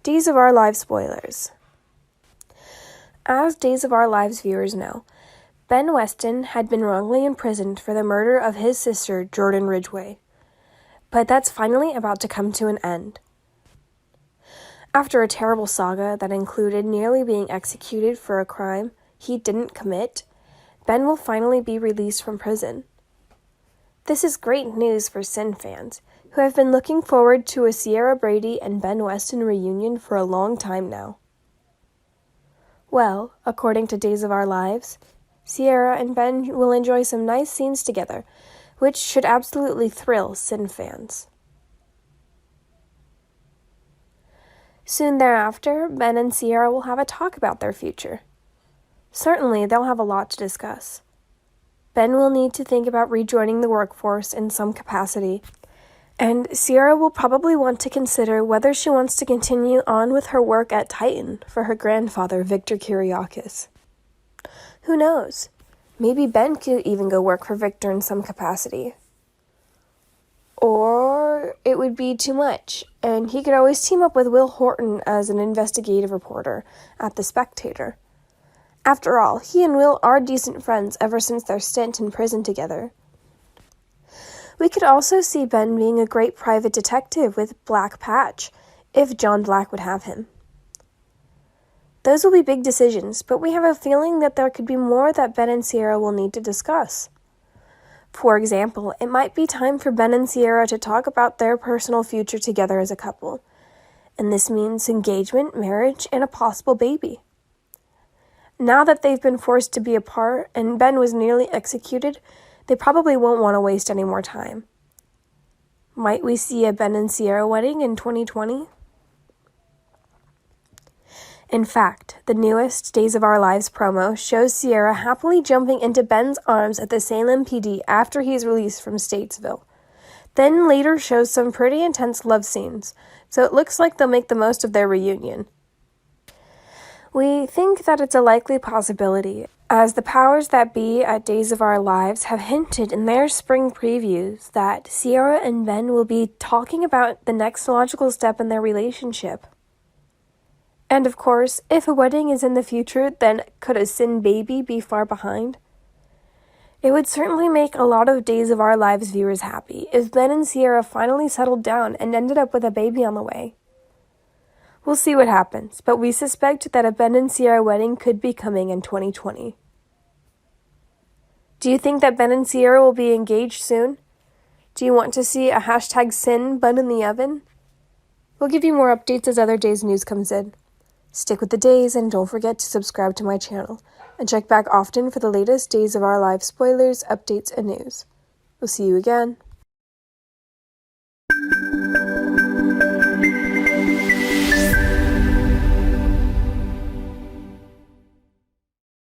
Days of Our Lives spoilers. As Days of Our Lives viewers know, Ben Weston had been wrongly imprisoned for the murder of his sister, Jordan Ridgway. But that's finally about to come to an end. After a terrible saga that included nearly being executed for a crime he didn't commit, Ben will finally be released from prison. This is great news for CIN fans, who have been looking forward to a Ciara Brady and Ben Weston reunion for a long time now. Well, according to Days of Our Lives, Ciara and Ben will enjoy some nice scenes together, which should absolutely thrill CIN fans. Soon thereafter, Ben and Ciara will have a talk about their future. Certainly, they'll have a lot to discuss. Ben will need to think about rejoining the workforce in some capacity, and Ciara will probably want to consider whether she wants to continue on with her work at CIN for her grandfather, Victor Kiriakis. Who knows? Maybe Ben could even go work for Victor in some capacity. Or it would be too much, and he could always team up with Will Horton as an investigative reporter at The Spectator. After all, he and Will are decent friends ever since their stint in prison together. We could also see Ben being a great private detective with Black Patch, if John Black would have him. Those will be big decisions, but we have a feeling that there could be more that Ben and Ciara will need to discuss. For example, it might be time for Ben and Ciara to talk about their personal future together as a couple, and this means engagement, marriage, and a possible baby. Now that they've been forced to be apart and Ben was nearly executed, they probably won't want to waste any more time. Might we see a Ben and Ciara wedding in 2020? In fact, the newest Days of Our Lives promo shows Ciara happily jumping into Ben's arms at the Salem PD after he's released from Statesville. Then later shows some pretty intense love scenes, so it looks like they'll make the most of their reunion. We think that it's a likely possibility, as the powers that be at Days of Our Lives have hinted in their spring previews that Ciara and Ben will be talking about the next logical step in their relationship. And of course, if a wedding is in the future, then could a CIN baby be far behind? It would certainly make a lot of Days of Our Lives viewers happy if Ben and Ciara finally settled down and ended up with a baby on the way. We'll see what happens, but we suspect that a Ben and Ciara wedding could be coming in 2020. Do you think that Ben and Ciara will be engaged soon? Do you want to see a #CIN bun in the oven? We'll give you more updates as other Days news comes in. Stick with the Days and don't forget to subscribe to my channel, and check back often for the latest Days of Our Lives spoilers, updates, and news. We'll see you again.